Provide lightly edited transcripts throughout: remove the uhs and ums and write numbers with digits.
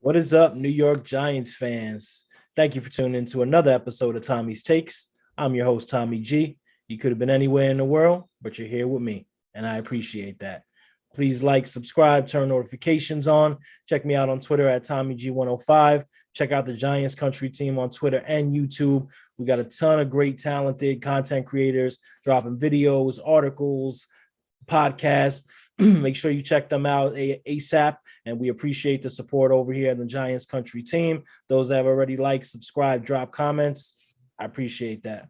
What is up, New York Giants fans? Thank you for tuning in to another episode of Tommy's Takes. I'm your host, Tommy G. You could have been anywhere in the world, but you're here with me, and I appreciate that. Please like, subscribe, turn notifications on. Check me out on Twitter at TommyG105. Check out the Giants Country Team on Twitter and YouTube. We got a ton of great, talented content creators dropping videos, articles, podcasts. Make sure you check them out ASAP. And we appreciate the support over here at the Giants Country Team. Those that have already liked, subscribed, drop comments, I appreciate that.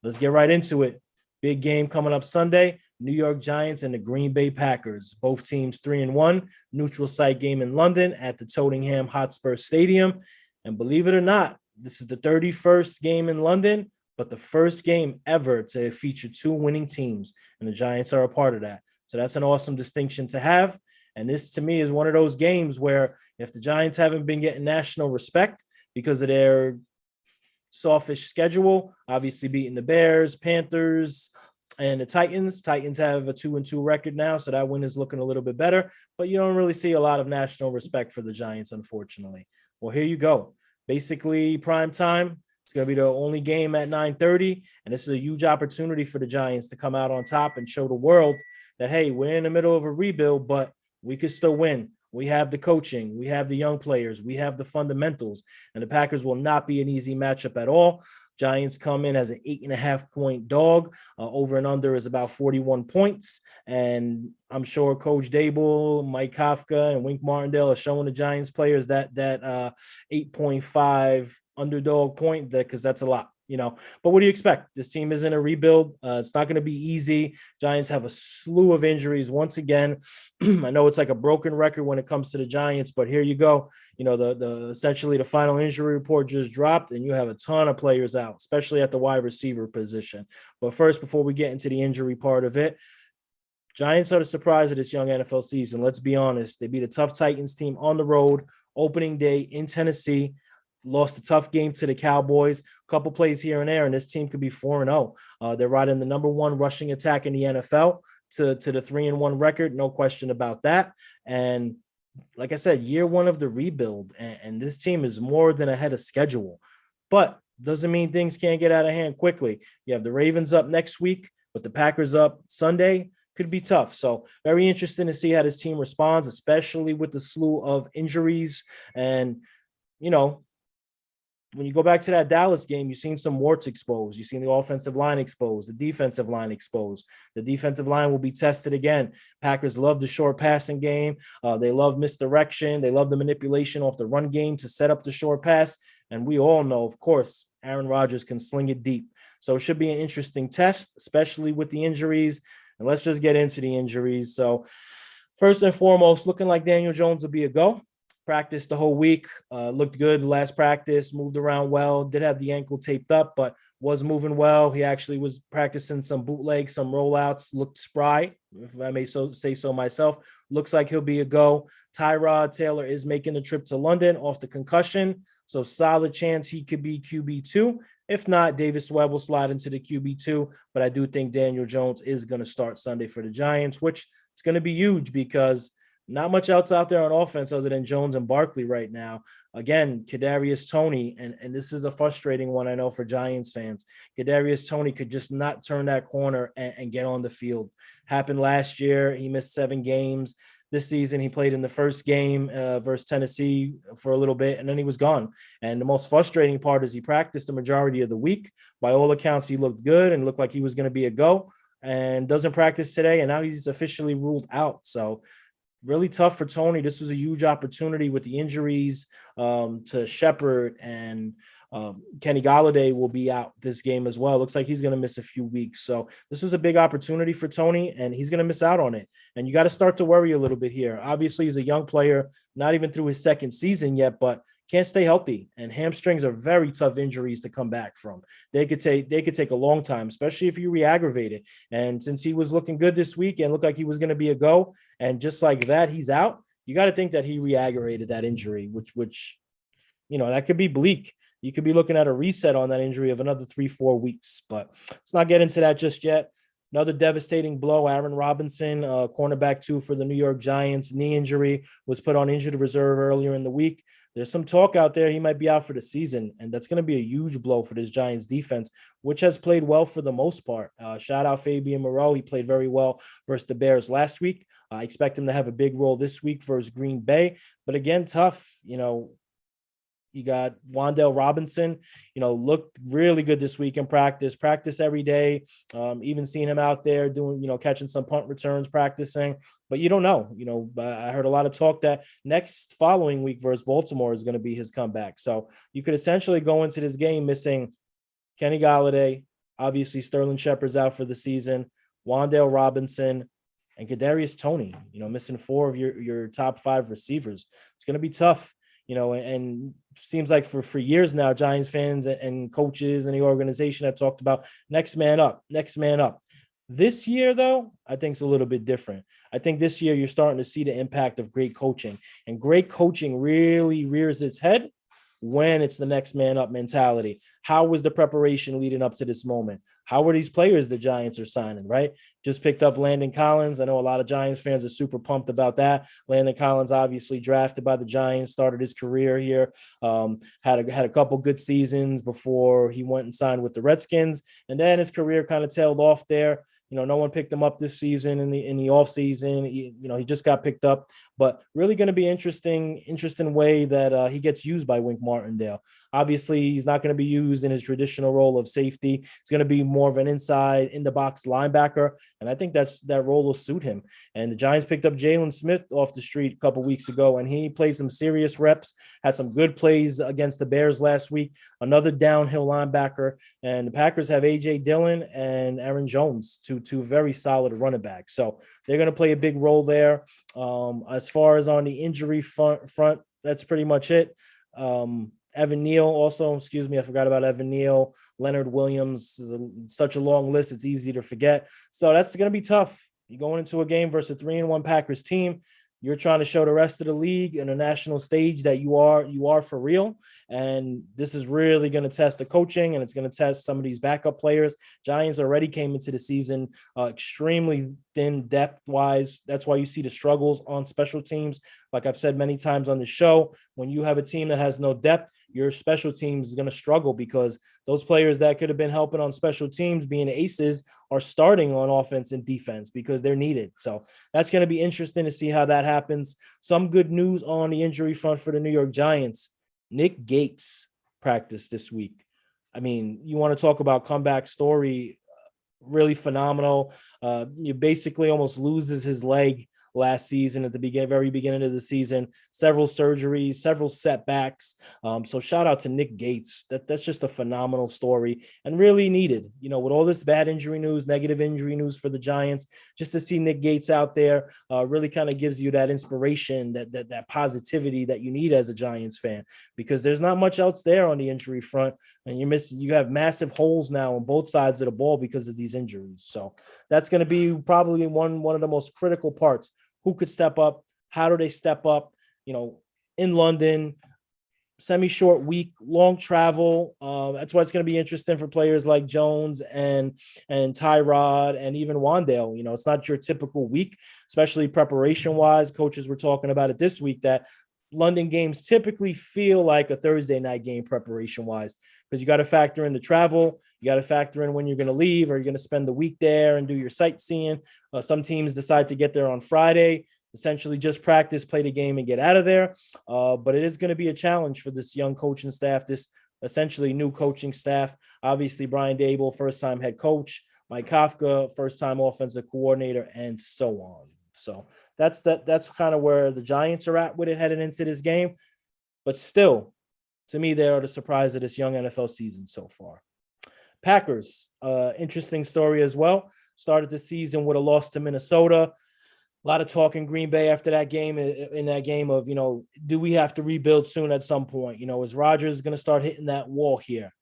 Let's get right into it. Big game coming up Sunday. New York Giants and the Green Bay Packers. Both teams 3-1. Neutral site game in London at the Tottenham Hotspur Stadium. And believe it or not, this is the 31st game in London, but the first game ever to feature two winning teams. And the Giants are a part of that. So that's an awesome distinction to have. And this, to me, is one of those games where if the Giants haven't been getting national respect because of their softish schedule, obviously beating the Bears, Panthers, and the Titans. Titans have a 2-2 record now, so that win is looking a little bit better. But you don't really see a lot of national respect for the Giants, unfortunately. Well, here you go. Basically, prime time. It's going to be the only game at 9:30, and this is a huge opportunity for the Giants to come out on top and show the world that, hey, we're in the middle of a rebuild, but we could still win. We have the coaching. We have the young players. We have the fundamentals. And the Packers will not be an easy matchup at all. Giants come in as an 8.5-point dog. Over and under is about 41 points. And I'm sure Coach Dable, Mike Kafka, and Wink Martindale are showing the Giants players that 8.5 underdog point because that's a lot. But what do you expect? This team is in a rebuild. It's not going to be easy. Giants have a slew of injuries once again. I know it's like a broken record when it comes to the Giants, but here you go. The essentially the final injury report just dropped, and you have a ton of players out, especially at the wide receiver position. But first, before we get into the injury part of it, Giants are the surprise of this young NFL season. Let's be honest. They beat a tough Titans team on the road, opening day in Tennessee. Lost a tough game to the Cowboys, a couple plays here and there, and this team could be 4-0. They're riding the number one rushing attack in the NFL to the 3-1 record, no question about that. And like I said, year one of the rebuild, and this team is more than ahead of schedule. But doesn't mean things can't get out of hand quickly. You have the Ravens up next week, but the Packers up Sunday. Could be tough. So very interesting to see how this team responds, especially with the slew of injuries. And, when you go back to that Dallas game, you've seen some warts exposed. You've seen the offensive line exposed, the defensive line exposed. The defensive line will be tested again. Packers love the short passing game. They love misdirection. They love the manipulation off the run game to set up the short pass. And we all know, of course, Aaron Rodgers can sling it deep. So it should be an interesting test, especially with the injuries. And let's just get into the injuries. So first and foremost, looking like Daniel Jones will be a go. Practiced the whole week, looked good last practice, moved around well, did have the ankle taped up, but was moving well. He actually was practicing some bootlegs, some rollouts, looked spry, if I may say so myself. Looks like he'll be a go. Tyrod Taylor is making the trip to London off the concussion, so solid chance he could be QB2. If not, Davis Webb will slide into the QB2, but I do think Daniel Jones is going to start Sunday for the Giants, which is going to be huge because not much else out there on offense other than Jones and Barkley right now. Again, Kadarius Toney, and this is a frustrating one, I know, for Giants fans. Kadarius Toney could just not turn that corner and get on the field. Happened last year. He missed 7 games. This season, he played in the first game versus Tennessee for a little bit, and then he was gone. And the most frustrating part is he practiced the majority of the week. By all accounts, he looked good and looked like he was going to be a go, and doesn't practice today, and now he's officially ruled out. So really tough for Toney. This was a huge opportunity with the injuries to Shepard, and Kenny Golladay will be out this game as well. Looks like he's going to miss a few weeks. So this was a big opportunity for Toney, and he's going to miss out on it. And you got to start to worry a little bit here. Obviously, he's a young player, not even through his second season yet, but can't stay healthy. And hamstrings are very tough injuries to come back from. They could take a long time, especially if you re-aggravate it. And since he was looking good this week and looked like he was going to be a go, and just like that, he's out, you got to think that he re-aggravated that injury, which that could be bleak. You could be looking at a reset on that injury of another 3-4 weeks, but let's not get into that just yet. Another devastating blow. Aaron Robinson, cornerback two for the New York Giants, knee injury, was put on injured reserve earlier in the week. There's some talk out there he might be out for the season, and that's going to be a huge blow for this Giants defense, which has played well for the most part. Shout out Fabian Moreau. He played very well versus the Bears last week. I expect him to have a big role this week versus Green Bay. But again, tough. You got Wan'Dale Robinson, looked really good this week in practice every day. Even seeing him out there doing, catching some punt returns, practicing, but you don't know, I heard a lot of talk that next following week versus Baltimore is going to be his comeback. So you could essentially go into this game missing Kenny Golladay, obviously Sterling Shepard's out for the season, Wan'Dale Robinson, and Kadarius Toney, missing four of your top five receivers. It's going to be tough. And seems like for years now, Giants fans and coaches and the organization have talked about next man up. This year, though, I think it's a little bit different. I think this year you're starting to see the impact of great coaching, and great coaching really rears its head when it's the next man up mentality. How was the preparation leading up to this moment? How were these players the Giants are signing, right? Just picked up Landon Collins. I know a lot of Giants fans are super pumped about that. Landon Collins, obviously drafted by the Giants, started his career here, had a couple good seasons before he went and signed with the Redskins. And then his career kind of tailed off there. No one picked him up this season in the offseason. He just got picked up, but really going to be interesting way that he gets used by Wink Martindale. Obviously, he's not going to be used in his traditional role of safety. He's going to be more of an inside in the box linebacker, and I think that role will suit him. And the Giants picked up Jalen Smith off the street a couple weeks ago, and he played some serious reps, had some good plays against the Bears last week. Another downhill linebacker, and the Packers have A.J. Dillon and Aaron Jones, two very solid running backs. So they're going to play a big role there. As far as on the injury front, that's pretty much it. Evan Neal also, I forgot about Evan Neal. Leonard Williams is such a long list, it's easy to forget. So that's going to be tough. You're going into a game versus a 3-1 Packers team. You're trying to show the rest of the league and a national stage that you are for real. And this is really going to test the coaching, and it's going to test some of these backup players. Giants already came into the season extremely thin depth-wise. That's why you see the struggles on special teams. Like I've said many times on the show, when you have a team that has no depth, your special teams is going to struggle because those players that could have been helping on special teams being aces are starting on offense and defense because they're needed. So that's going to be interesting to see how that happens. Some good news on the injury front for the New York Giants. Nick Gates practiced this week. I mean, you want to talk about comeback story, really phenomenal. You basically almost loses his leg last season at the very beginning of the season, several surgeries, several setbacks. So shout out to Nick Gates. That's just a phenomenal story and really needed, with all this bad injury news, negative injury news for the Giants, just to see Nick Gates out there really kind of gives you that inspiration, that positivity that you need as a Giants fan, because there's not much else there on the injury front. And you have massive holes now on both sides of the ball because of these injuries. So that's going to be probably one of the most critical parts. Who could step up? How do they step up? In London, semi-short week, long travel. That's why it's going to be interesting for players like Jones and Tyrod and even Wan'Dale. It's not your typical week, especially preparation-wise. Coaches were talking about it this week that London games typically feel like a Thursday night game preparation-wise, because you got to factor in the travel. You got to factor in when you're going to leave, or you're going to spend the week there and do your sightseeing. Some teams decide to get there on Friday, essentially just practice, play the game, and get out of there. But it is going to be a challenge for this young coaching staff, this essentially new coaching staff. Obviously, Brian Dable, first-time head coach. Mike Kafka, first-time offensive coordinator, and so on. So that's kind of where the Giants are at with it heading into this game. But still, to me, they are the surprise of this young NFL season so far. Packers, interesting story as well. Started the season with a loss to Minnesota. A lot of talk in Green Bay after that game, in that game of, do we have to rebuild soon at some point? Is Rodgers going to start hitting that wall here?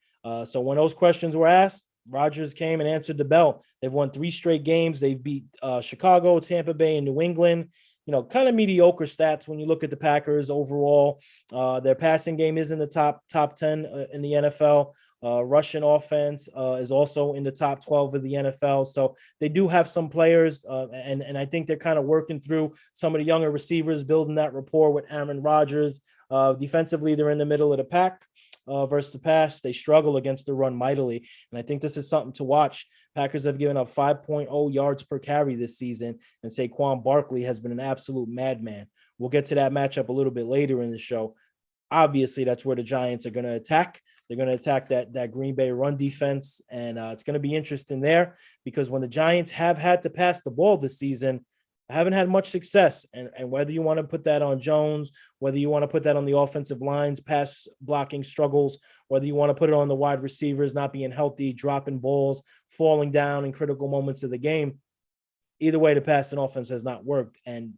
So when those questions were asked, Rodgers came and answered the bell. They've won 3 straight games. They've beat Chicago, Tampa Bay, and New England. Kind of mediocre stats when you look at the Packers overall. Their passing game is in the top 10 in the NFL. Russian offense is also in the top 12 of the NFL. So they do have some players, and I think they're kind of working through some of the younger receivers, building that rapport with Aaron Rodgers. Defensively, they're in the middle of the pack versus the pass. They struggle against the run mightily, and I think this is something to watch. Packers have given up 5.0 yards per carry this season, and Saquon Barkley has been an absolute madman. We'll get to that matchup a little bit later in the show. Obviously, that's where the Giants are going to attack. They're going to attack that Green Bay run defense, and it's going to be interesting there because when the Giants have had to pass the ball this season, I haven't had much success. And whether you want to put that on Jones, whether you want to put that on the offensive lines, pass blocking struggles, whether you want to put it on the wide receivers not being healthy, dropping balls, falling down in critical moments of the game, either way, the passing offense has not worked. And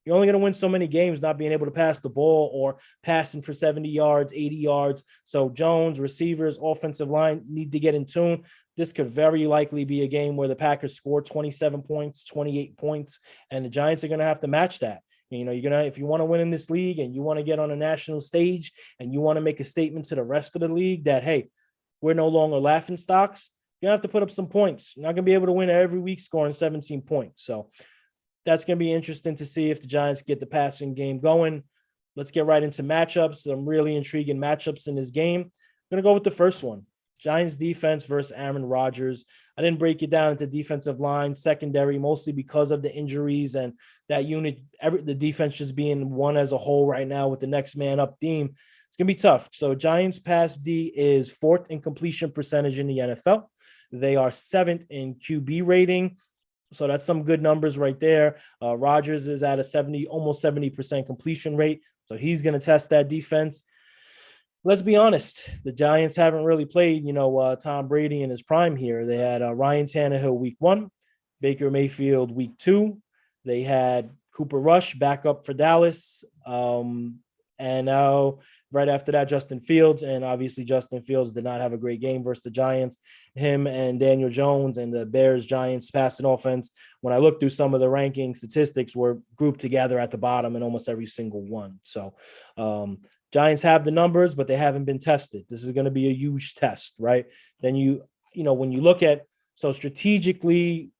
you're only going to win so many games not being able to pass the ball or passing for 70 yards, 80 yards. So Jones, receivers, offensive line need to get in tune. This could very likely be a game where the Packers score 27 points, 28 points, and the Giants are going to have to match that. You know, you're going to, if you want to win in this league and you want to get on a national stage and you want to make a statement to the rest of the league that, hey, we're no longer laughing stocks, you're going to have to put up some points. You're not going to be able to win every week scoring 17 points. So that's going to be interesting to see if the Giants get the passing game going. Let's get right into matchups. Some really intriguing matchups in this game. I'm going to go with the first one. Giants defense versus Aaron Rodgers. I didn't break it down into defensive line, secondary, mostly because of the injuries and that unit, the defense just being one as a whole right now with the next man up theme. It's going to be tough. So Giants pass D is 4th in completion percentage in the NFL. They are 7th in QB rating. So that's some good numbers right there. Rodgers is at a almost 70% completion rate. So he's going to test that defense. Let's be honest. The Giants haven't really played, Tom Brady in his prime here. They had Ryan Tannehill week 1, Baker Mayfield week 2. They had Cooper Rush back up for Dallas. And now right after that, Justin Fields. And obviously Justin Fields did not have a great game versus the Giants. Him and Daniel Jones and the Bears-Giants passing offense, when I looked through some of the ranking statistics, were grouped together at the bottom in almost every single one. So Giants have the numbers, but they haven't been tested. This is going to be a huge test, right? Then when you look at, so strategically,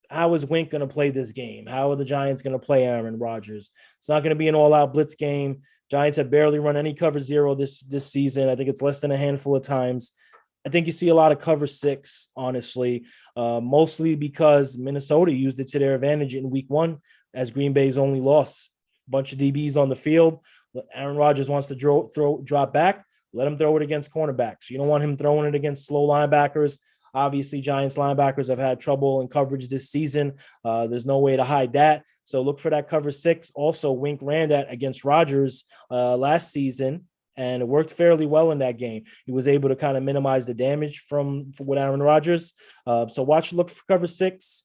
how is Wink going to play this game? How are the Giants going to play Aaron Rodgers? It's not going to be an all-out blitz game. Giants have barely run any cover 0 this season. I think it's less than a handful of times. I think you see a lot of cover 6, honestly, mostly because Minnesota used it to their advantage in week 1 as Green Bay's only loss. A bunch of DBs on the field. Aaron Rodgers wants to drop back. Let him throw it against cornerbacks. You don't want him throwing it against slow linebackers. Obviously, Giants linebackers have had trouble in coverage this season. There's no way to hide that. So look for that cover 6. Also, Wink ran that against Rodgers last season, and it worked fairly well in that game. He was able to kind of minimize the damage with Aaron Rodgers. So look for cover 6.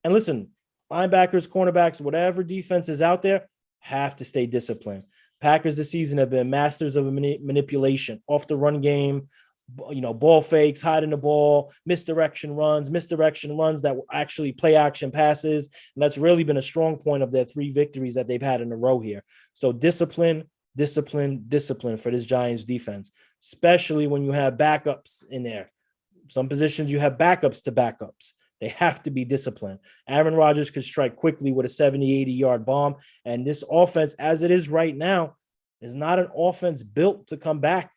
And listen, linebackers, cornerbacks, whatever defense is out there, have to stay disciplined. Packers this season have been masters of manipulation off the run game, ball fakes, hiding the ball, misdirection runs that will actually play action passes. And that's really been a strong point of their 3 victories that they've had in a row here. So discipline for this Giants defense, especially when you have backups in there. Some positions you have backups to backups. They have to be disciplined. Aaron Rodgers could strike quickly with a 70, 80-yard bomb. And this offense, as it is right now, is not an offense built to come back,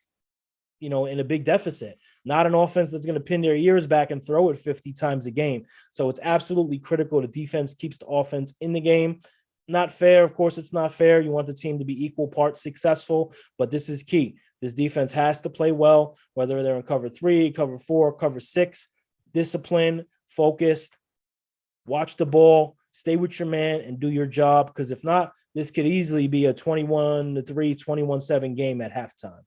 in a big deficit. Not an offense that's going to pin their ears back and throw it 50 times a game. So it's absolutely critical the defense keeps the offense in the game. Not fair. Of course, it's not fair. You want the team to be equal parts successful, but this is key. This defense has to play well, whether they're in cover 3, cover 4, cover 6, discipline, focused, watch the ball, stay with your man, and do your job. Because if not, this could easily be a 21-3, 21-7 game at halftime.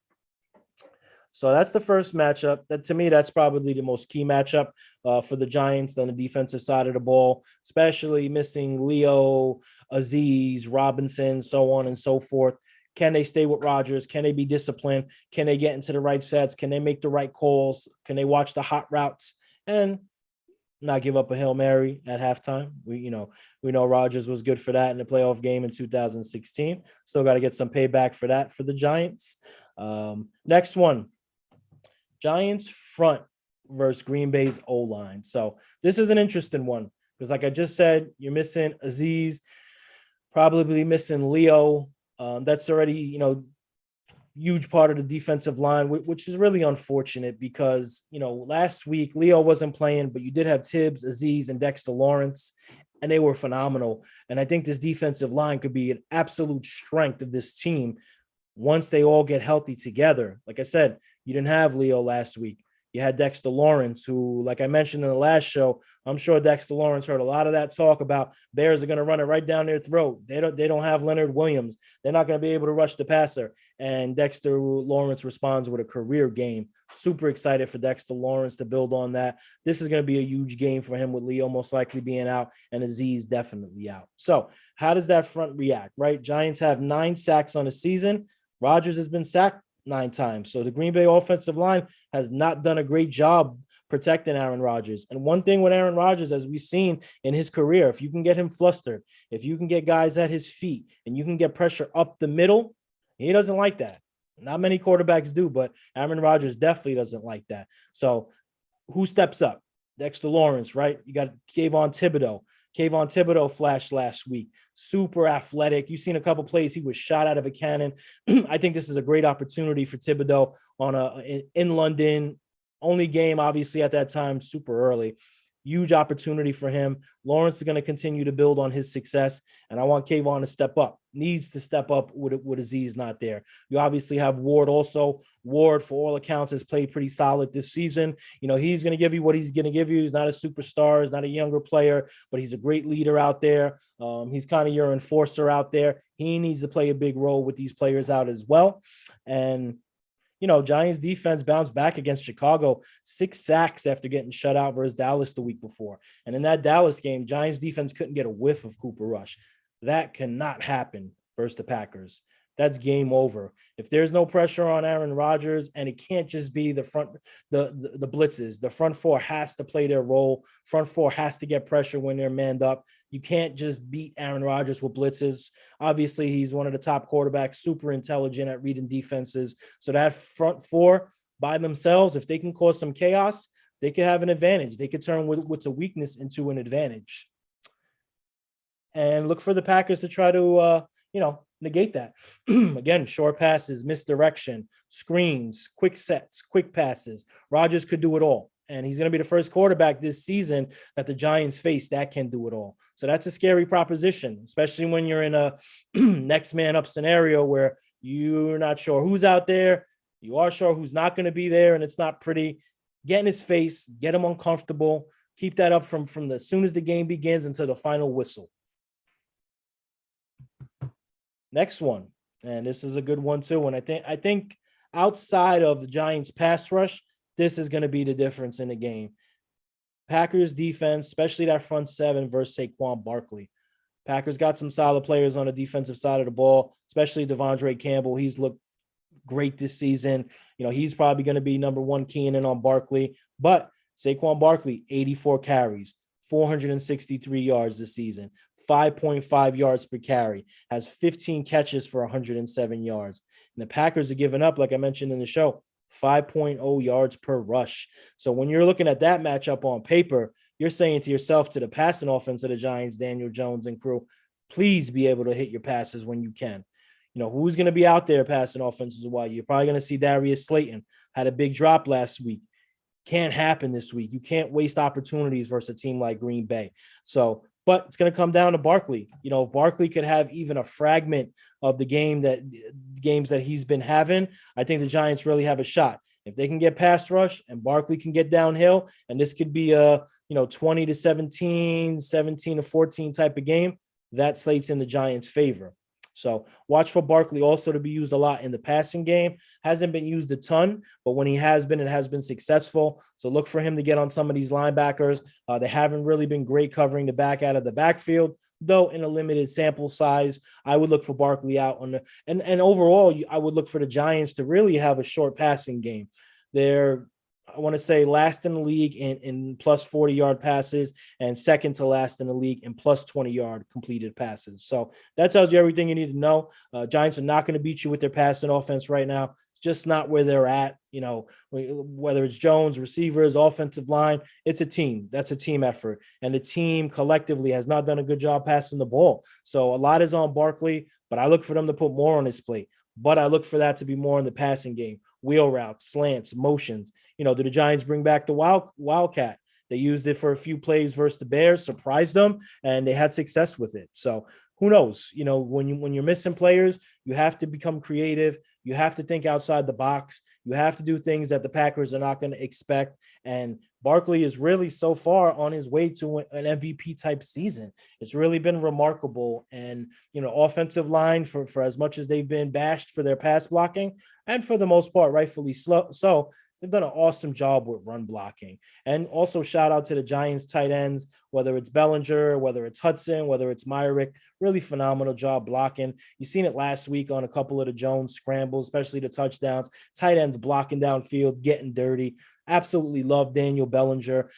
So that's the first matchup. That, to me, that's probably the most key matchup for the Giants on the defensive side of the ball, especially missing Leo, Aziz, Robinson, so on and so forth. Can they stay with Rodgers? Can they be disciplined? Can they get into the right sets? Can they make the right calls? Can they watch the hot routes and not give up a Hail Mary at halftime? We know Rodgers was good for that in the playoff game in 2016. Still got to get some payback for that for the Giants. Next one. Giants front versus Green Bay's O-line. So this is an interesting one because, like I just said, you're missing Aziz, probably missing Leo. That's already, huge part of the defensive line, which is really unfortunate because, last week Leo wasn't playing, but you did have Tibbs, Aziz, and Dexter Lawrence, and they were phenomenal. And I think this defensive line could be an absolute strength of this team once they all get healthy together. Like I said, you didn't have Leo last week. You had Dexter Lawrence, who, like I mentioned in the last show, I'm sure Dexter Lawrence heard a lot of that talk about Bears are going to run it right down their throat. They don't have Leonard Williams. They're not going to be able to rush the passer. And Dexter Lawrence responds with a career game. Super excited for Dexter Lawrence to build on that. This is going to be a huge game for him with Leo most likely being out and Aziz definitely out. So how does that front react, right? Giants have 9 sacks on the season. Rodgers has been sacked 9 times. So the Green Bay offensive line has not done a great job protecting Aaron Rodgers. And one thing with Aaron Rodgers, as we've seen in his career, if you can get him flustered, if you can get guys at his feet and you can get pressure up the middle, he doesn't like that. Not many quarterbacks do, but Aaron Rodgers definitely doesn't like that. So who steps up? Dexter Lawrence, right? You got Kayvon Thibodeau. Kayvon Thibodeau flashed last week. Super athletic. You've seen a couple plays. He was shot out of a cannon. I think this is a great opportunity for Thibodeau in London. Only game, obviously, at that time, super early. Huge opportunity for him. Lawrence is going to continue to build on his success, and I want Kayvon to step up. Needs to step up with Aziz not there. You obviously have Ward also. Ward, for all accounts, has played pretty solid this season. He's going to give you what he's going to give you. He's not a superstar. He's not a younger player, but he's a great leader out there. He's kind of your enforcer out there. He needs to play a big role with these players out as well. And Giants defense bounced back against Chicago, 6 sacks after getting shut out versus Dallas the week before. And in that Dallas game, Giants defense couldn't get a whiff of Cooper Rush. That cannot happen versus the Packers. That's game over. If there's no pressure on Aaron Rodgers, and it can't just be the blitzes, the front four has to play their role. Front four has to get pressure when they're manned up. You can't just beat Aaron Rodgers with blitzes. Obviously, he's one of the top quarterbacks, super intelligent at reading defenses. So that front four by themselves, if they can cause some chaos, they could have an advantage. They could turn what's a weakness into an advantage. And look for the Packers to try to, negate that. Again, short passes, misdirection, screens, quick sets, quick passes. Rodgers could do it all. And he's going to be the first quarterback this season that the Giants face that can do it all. So that's a scary proposition, especially when you're in a next man up scenario where you're not sure who's out there. You are sure who's not going to be there, and it's not pretty. Get in his face, get him uncomfortable. Keep that up from as soon as the game begins until the final whistle. Next one, and this is a good one too. And I think outside of the Giants pass rush, this is going to be the difference in the game. Packers defense, especially that front seven versus Saquon Barkley. Packers got some solid players on the defensive side of the ball, especially Devondre Campbell. He's looked great this season. He's probably going to be number one keying in on Barkley. But Saquon Barkley, 84 carries, 463 yards this season, 5.5 yards per carry, has 15 catches for 107 yards. And the Packers are giving up, like I mentioned in the show, 5.0 yards per rush. So when you're looking at that matchup on paper, you're saying to yourself, to the passing offense of the Giants, Daniel Jones and crew, please be able to hit your passes when you can. Who's going to be out there passing offenses? Why you're probably going to see Darius Slayton had a big drop last week. Can't happen this week. You can't waste opportunities versus a team like Green Bay. So, but it's going to come down to Barkley. If Barkley could have even a fragment of the games that he's been having, I think the Giants really have a shot. If they can get pass rush and Barkley can get downhill, and this could be a 20-17, 17-14 type of game, that slates in the Giants' favor. So watch for Barkley also to be used a lot in the passing game. Hasn't been used a ton, but when he has been, it has been successful. So look for him to get on some of these linebackers. They haven't really been great covering the back out of the backfield, though in a limited sample size. I would look for Barkley out on and overall, I would look for the Giants to really have a short passing game. They're I want to say last in the league in plus 40-yard passes and second to last in the league in plus 20-yard completed passes. So that tells you everything you need to know. Giants are not going to beat you with their passing offense right now. It's just not where they're at. Whether it's Jones, receivers, offensive line, it's a team. That's a team effort. And the team collectively has not done a good job passing the ball. So a lot is on Barkley, but I look for them to put more on his plate. But I look for that to be more in the passing game, wheel routes, slants, motions. Did the Giants bring back the Wildcat? They used it for a few plays versus the Bears, surprised them, and they had success with it. So who knows? When you're missing players, you have to become creative. You have to think outside the box. You have to do things that the Packers are not going to expect. And Barkley is really so far on his way to an MVP type season. It's really been remarkable. And, offensive line for as much as they've been bashed for their pass blocking, and for the most part, rightfully so, they've done an awesome job with run blocking. And also shout out to the Giants tight ends, whether it's Bellinger, whether it's Hudson, whether it's Myrick, really phenomenal job blocking. You seen it last week on a couple of the Jones scrambles, especially the touchdowns, tight ends blocking downfield, getting dirty. Absolutely love Daniel Bellinger.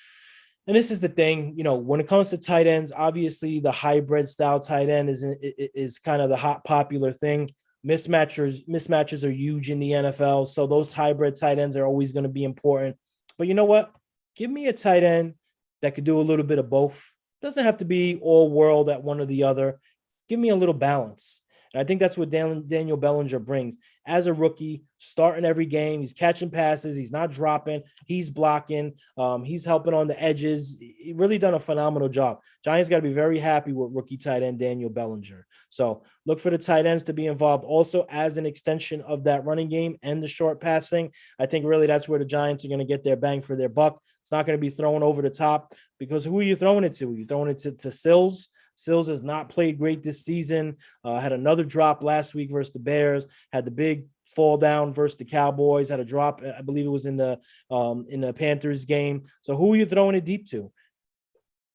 And this is the thing, when it comes to tight ends, obviously the hybrid style tight end is kind of the hot popular thing. Mismatches are huge in the NFL. So those hybrid tight ends are always going to be important. But you know what? Give me a tight end that could do a little bit of both. Doesn't have to be all world at one or the other. Give me a little balance. And I think that's what Daniel Bellinger brings. As a rookie, starting every game, he's catching passes, he's not dropping, he's blocking, he's helping on the edges. He really done a phenomenal job. Giants got to be very happy with rookie tight end Daniel Bellinger. So look for the tight ends to be involved also as an extension of that running game and the short passing. I think really that's where the Giants are going to get their bang for their buck. It's not going to be thrown over the top, because who are you throwing it to? Are you throwing it to Sills? Sills has not played great this season. Had another drop last week versus the Bears. Had the big fall down versus the Cowboys. Had a drop, I believe it was in the Panthers game. So who are you throwing it deep to?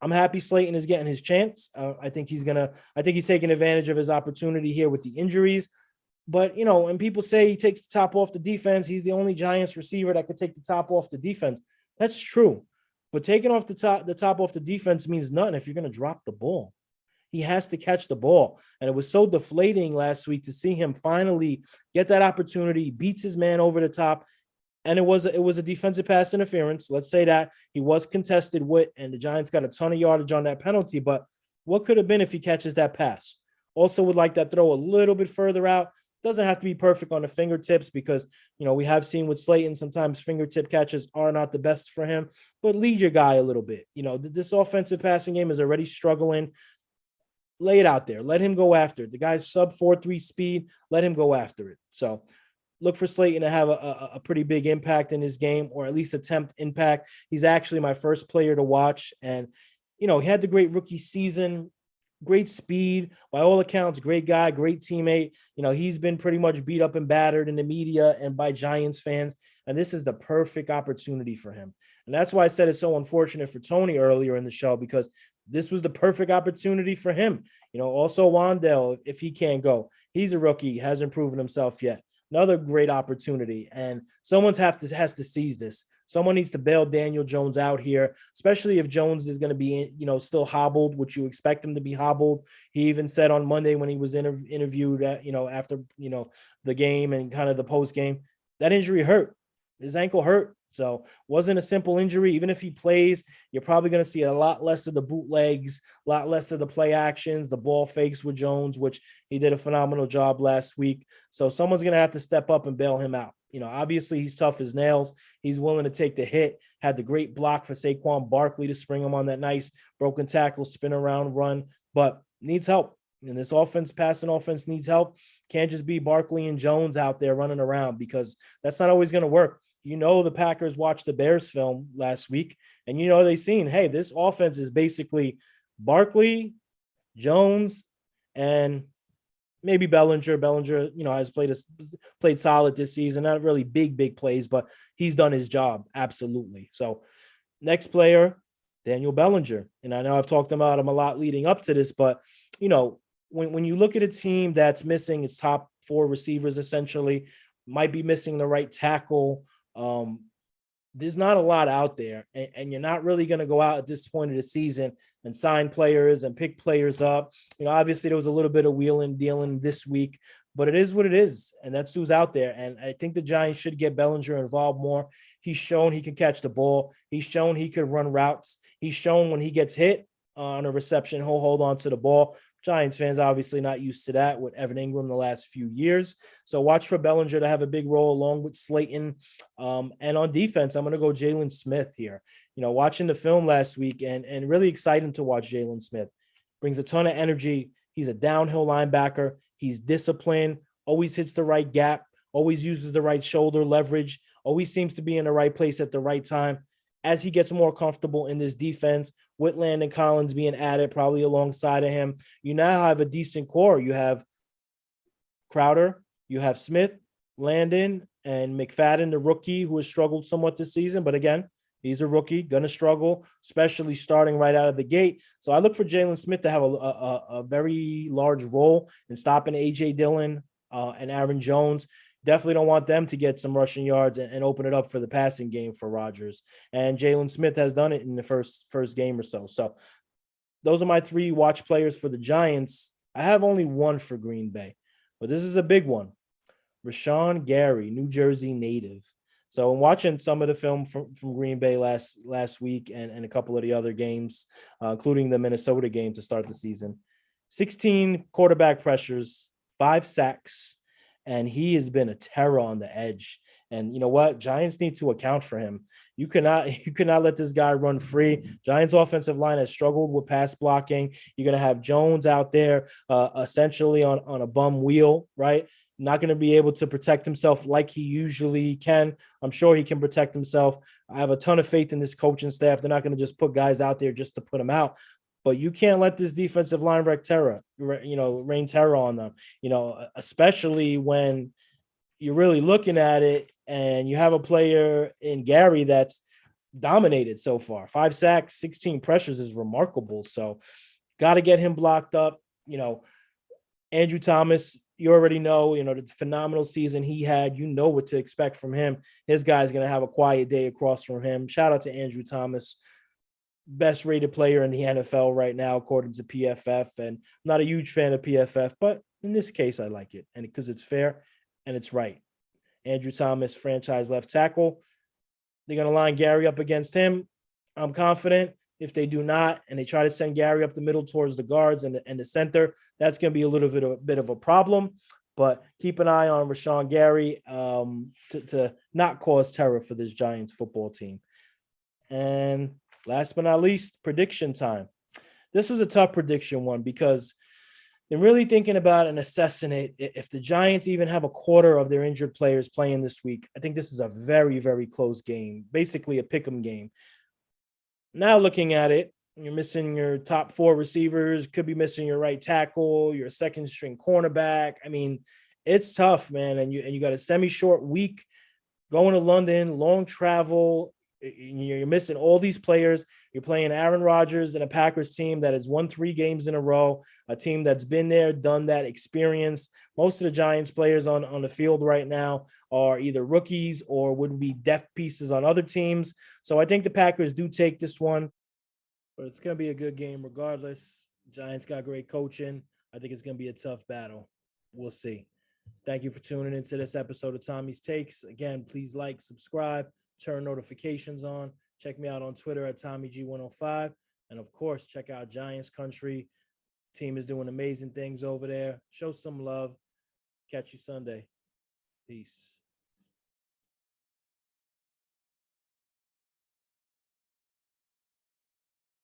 I'm happy Slayton is getting his chance. I think he's taking advantage of his opportunity here with the injuries. But, when people say he takes the top off the defense, he's the only Giants receiver that could take the top off the defense. That's true. But taking off the top off the defense means nothing if you're going to drop the ball. He has to catch the ball. And it was so deflating last week to see him finally get that opportunity, beats his man over the top. And it was a defensive pass interference. Let's say that he was contested with, and the Giants got a ton of yardage on that penalty. But what could have been if he catches that pass? Also would like that throw a little bit further out. Doesn't have to be perfect on the fingertips, because, we have seen with Slayton, sometimes fingertip catches are not the best for him, but lead your guy a little bit. This offensive passing game is already struggling. Lay it out there. Let him go after it. The guy's sub 4.3 speed. Let him go after it. So look for Slayton to have a pretty big impact in his game, or at least attempt impact. He's actually my first player to watch. And, he had the great rookie season, great speed. By all accounts, great guy, great teammate. He's been pretty much beat up and battered in the media and by Giants fans. And this is the perfect opportunity for him. And that's why I said it's so unfortunate for Tony earlier in the show, because this was the perfect opportunity for him. Also Wandale, if he can't go, he's a rookie, hasn't proven himself yet. Another great opportunity. And someone has to seize this. Someone needs to bail Daniel Jones out here, especially if Jones is going to be, still hobbled, which you expect him to be hobbled. He even said on Monday when he was interviewed, after, the game and kind of the post game, that injury hurt. His ankle hurt. So wasn't a simple injury. Even if he plays, you're probably going to see a lot less of the bootlegs, a lot less of the play actions, the ball fakes with Jones, which he did a phenomenal job last week. So someone's going to have to step up and bail him out. Obviously he's tough as nails. He's willing to take the hit. Had the great block for Saquon Barkley to spring him on that nice broken tackle, spin around run, but needs help. And this passing offense needs help. Can't just be Barkley and Jones out there running around, because that's not always going to work. The Packers watched the Bears film last week, and they seen, hey, this offense is basically Barkley, Jones, and maybe Bellinger. Bellinger, has played solid this season. Not really big plays, but he's done his job. Absolutely. So next player, Daniel Bellinger. And I know I've talked about him a lot leading up to this, but, when you look at a team that's missing its top 4 receivers, essentially, might be missing the right tackle, there's not a lot out there, and you're not really going to go out at this point of the season and sign players and pick players up. Obviously there was a little bit of wheeling dealing this week, but it is what it is, and that's who's out there. And I think the Giants should get Bellinger involved more. He's shown he can catch the ball. He's shown he could run routes. He's shown when he gets hit on a reception, he'll hold on to the ball. Giants fans obviously not used to that with Evan Ingram the last few years. So watch for Bellinger to have a big role along with Slayton. And on defense, I'm going to go Jalen Smith here. Watching the film last week and really exciting to watch Jalen Smith. Brings a ton of energy. He's a downhill linebacker. He's disciplined, always hits the right gap, always uses the right shoulder leverage, always seems to be in the right place at the right time. As he gets more comfortable in this defense, with Landon Collins being added probably alongside of him, you now have a decent core. You have Crowder, you have Smith, Landon, and McFadden, the rookie, who has struggled somewhat this season. But again, he's a rookie, going to struggle, especially starting right out of the gate. So I look for Jalen Smith to have a very large role in stopping A.J. Dillon and Aaron Jones. Definitely don't want them to get some rushing yards and open it up for the passing game for Rodgers. And Jalen Smith has done it in the first game or so. So those are my three watch players for the Giants. I have only one for Green Bay, but this is a big one. Rashawn Gary, New Jersey native. So I'm watching some of the film from Green Bay last week and a couple of the other games, including the Minnesota game to start the season. 16 quarterback pressures, 5 sacks, and he has been a terror on the edge. And you know what? Giants need to account for him. You cannot let this guy run free. Giants offensive line has struggled with pass blocking. You're going to have Jones out there essentially on a bum wheel, right? Not going to be able to protect himself like he usually can. I'm sure he can protect himself. I have a ton of faith in this coaching staff. They're not going to just put guys out there just to put them out. But you can't let this defensive line rain terror on them, especially when you're really looking at it and you have a player in Gary that's dominated so far. 5 sacks, 16 pressures is remarkable. So got to get him blocked up. Andrew Thomas, you already know, the phenomenal season he had. You know what to expect from him. His guy's going to have a quiet day across from him. Shout out to Andrew Thomas, best rated player in the NFL right now, according to PFF. And I'm not a huge fan of PFF, but in this case, I like it. And because it's fair and it's right. Andrew Thomas, franchise left tackle. They're going to line Gary up against him. I'm confident. If they do not, and they try to send Gary up the middle towards the guards and the center, that's going to be a bit of a problem. But keep an eye on Rashawn Gary to not cause terror for this Giants football team. And last but not least, prediction time. This was a tough prediction one because in really thinking about and assessing it, if the Giants even have a quarter of their injured players playing this week, I think this is a very, very close game, basically a pick'em game. Now looking at it, you're missing your top 4 receivers, could be missing your right tackle, your second string cornerback. I mean, it's tough, man. And you got a semi-short week going to London, long travel. You're missing all these players. You're playing Aaron Rodgers and a Packers team that has won 3 games in a row, a team that's been there, done that, experience. Most of the Giants players on the field right now are either rookies or would be depth pieces on other teams. So I think the Packers do take this one, but it's going to be a good game regardless. Giants got great coaching. I think it's going to be a tough battle. We'll see. Thank you for tuning into this episode of Tommy's Takes. Again, please like, subscribe, turn notifications on. Check me out on Twitter at TommyG105. And of course, check out Giants Country. Team is doing amazing things over there. Show some love. Catch you Sunday. Peace.